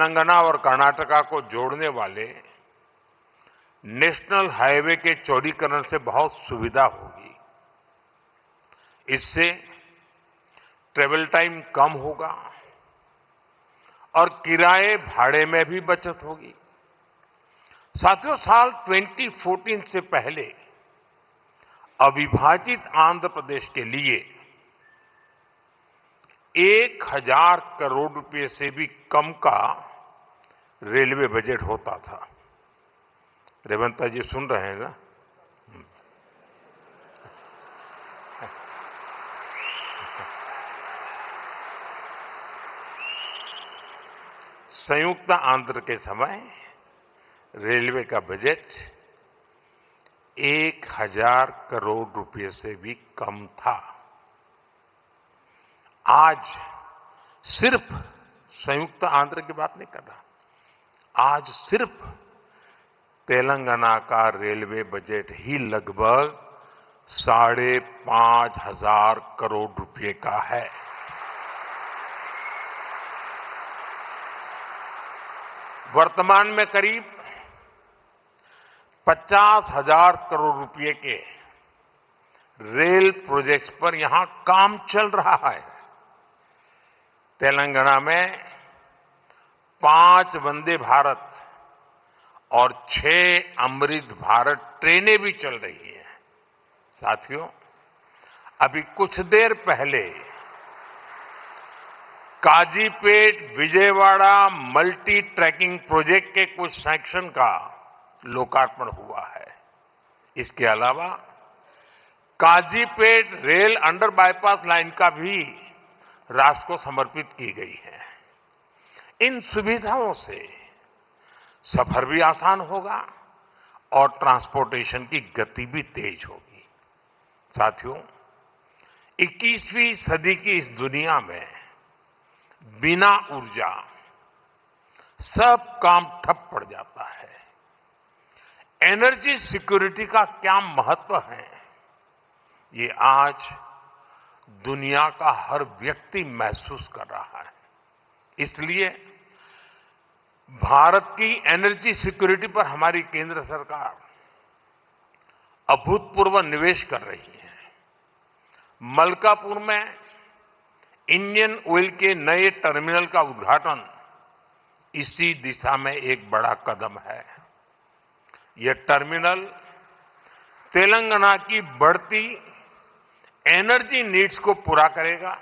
तेलंगाना और कर्नाटका को जोड़ने वाले नेशनल हाईवे के चौड़ीकरण से बहुत सुविधा होगी। इससे ट्रेवल टाइम कम होगा और किराए भाड़े में भी बचत होगी। साथियों, साल 2014 से पहले अविभाजित आंध्र प्रदेश के लिए 1000 करोड़ रुपए से भी कम का रेलवे बजट होता था। रेवंता जी सुन रहे हैं ना? संयुक्त आंध्र के समय रेलवे का बजट 1000 करोड़ रुपए से भी कम था। आज सिर्फ संयुक्त आंध्र की बात नहीं कर रहा, आज सिर्फ तेलंगाना का रेलवे बजट ही लगभग 5,500 करोड़ रुपए का है। वर्तमान में करीब 50,000 करोड़ रुपए के रेल प्रोजेक्ट्स पर यहां काम चल रहा है। तेलंगाना में 5 वंदे भारत और 6 अमृत भारत ट्रेनें भी चल रही हैं। साथियों, अभी कुछ देर पहले Kazipet Vijayawada multi tracking project के कुछ सेक्शन का लोकार्पण हुआ है। इसके अलावा Kazipet rail under bypass line का भी राष्ट्र को समर्पित की गई है। इन सुविधाओं से सफर भी आसान होगा और ट्रांसपोर्टेशन की गति भी तेज होगी। साथियों, 21वीं सदी की इस दुनिया में बिना ऊर्जा सब काम ठप पड़ जाता है। एनर्जी सिक्योरिटी का क्या महत्व है, ये आज दुनिया का हर व्यक्ति महसूस कर रहा है। इसलिए भारत की एनर्जी सिक्योरिटी पर हमारी केंद्र सरकार अभूतपूर्व निवेश कर रही है। मलकापुर में इंडियन ऑयल के नए टर्मिनल का उद्घाटन इसी दिशा में एक बड़ा कदम है। यह टर्मिनल तेलंगाना की बढ़ती एनर्जी नीड्स को पूरा करेगा,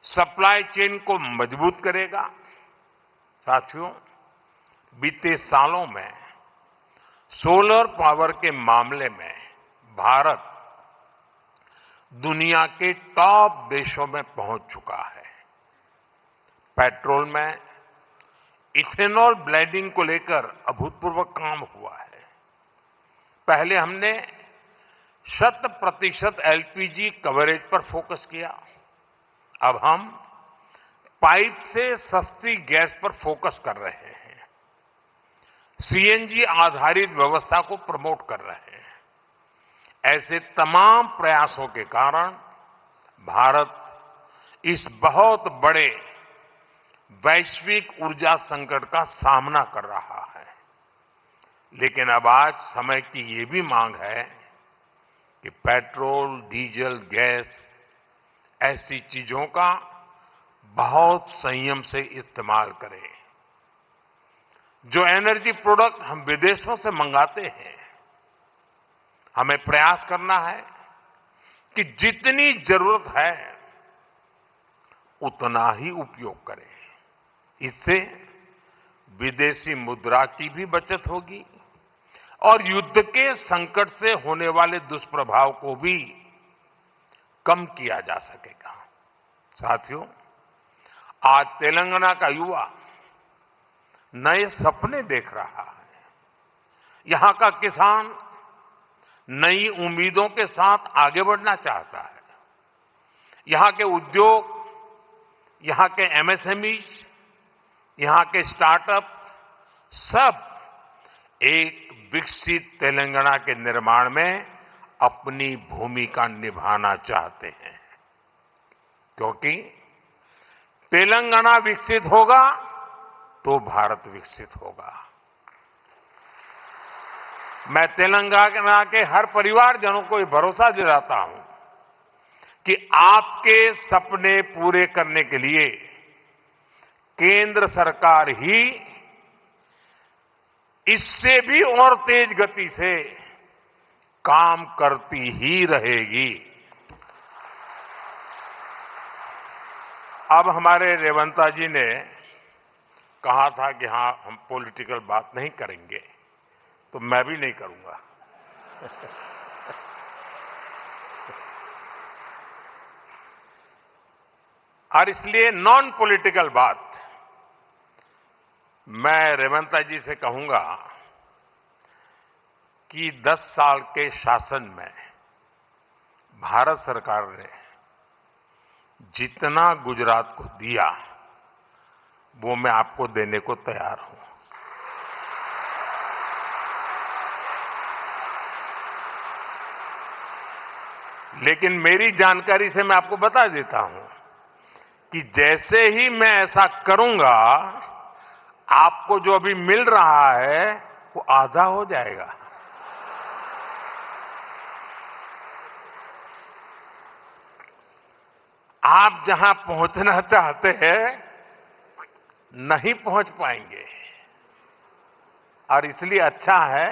सप्लाई चेन को मजबूत करेगा। साथियों, बीते सालों में सोलर पावर के मामले में भारत दुनिया के टॉप देशों में पहुंच चुका है। पेट्रोल में इथेनॉल ब्लेंडिंग को लेकर अभूतपूर्व काम हुआ है। पहले हमने 100% एलपीजी कवरेज पर फोकस किया। अब हम पाइप से सस्ती गैस पर फोकस कर रहे हैं। सीएनजी आधारित व्यवस्था को प्रमोट कर रहे हैं। ऐसे तमाम प्रयासों के कारण भारत इस बहुत बड़े वैश्विक ऊर्जा संकट का सामना कर रहा है। लेकिन अब आज समय की ये भी मांग है कि पेट्रोल, डीजल, गैस ऐसी चीजों का बहुत संयम से इस्तेमाल करें। जो एनर्जी प्रोडक्ट हम विदेशों से मंगाते हैं, हमें प्रयास करना है कि जितनी जरूरत है उतना ही उपयोग करें। इससे विदेशी मुद्रा की भी बचत होगी और युद्ध के संकट से होने वाले दुष्प्रभाव को भी कम किया जा सकेगा। साथियों, आज तेलंगाना का युवा नए सपने देख रहा है। यहां का किसान नई उम्मीदों के साथ आगे बढ़ना चाहता है। यहां के उद्योग, यहां के एमएसएमई, यहां के स्टार्टअप सब एक विकसित तेलंगाना के निर्माण में अपनी भूमिका निभाना चाहते हैं। क्योंकि तेलंगाना विकसित होगा तो भारत विकसित होगा। मैं तेलंगाना के हर परिवारजनों को ये भरोसा दिलाता हूं कि आपके सपने पूरे करने के लिए केंद्र सरकार ही इससे भी और तेज गति से काम करती ही रहेगी। अब हमारे रेवंता जी ने कहा था कि हां हम पॉलिटिकल बात नहीं करेंगे, तो मैं भी नहीं करूंगा। और इसलिए नॉन पॉलिटिकल बात मैं रेवंता जी से कहूंगा कि 10 साल के शासन में भारत सरकार ने जितना गुजरात को दिया वो मैं आपको देने को तैयार हूं। लेकिन मेरी जानकारी से मैं आपको बता देता हूं कि जैसे ही मैं ऐसा करूंगा, आपको जो अभी मिल रहा है वो आधा हो जाएगा। आप जहां पहुंचना चाहते हैं नहीं पहुंच पाएंगे, और इसलिए अच्छा है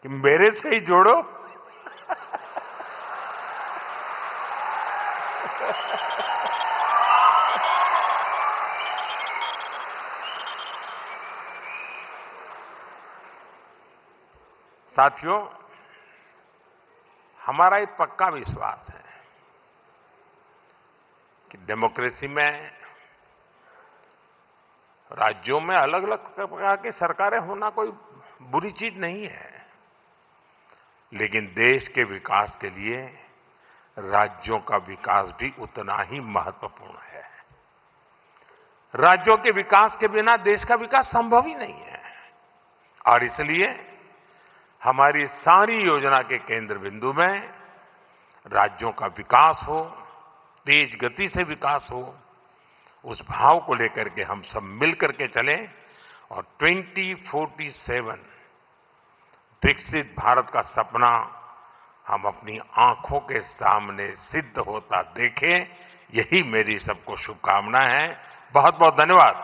कि मेरे से ही जोड़ो। साथियों, हमारा एक पक्का विश्वास है कि डेमोक्रेसी में राज्यों में अलग अलग प्रकार की सरकारें होना कोई बुरी चीज नहीं है, लेकिन देश के विकास के लिए राज्यों का विकास भी उतना ही महत्वपूर्ण है। राज्यों के विकास के बिना देश का विकास संभव ही नहीं है, और इसलिए हमारी सारी योजना के केंद्र बिंदु में राज्यों का विकास हो, तेज गति से विकास हो, उस भाव को लेकर के हम सब मिलकर के चलें और 2047 विकसित भारत का सपना हम अपनी आंखों के सामने सिद्ध होता देखें। यही मेरी सबको शुभकामना है। बहुत बहुत धन्यवाद।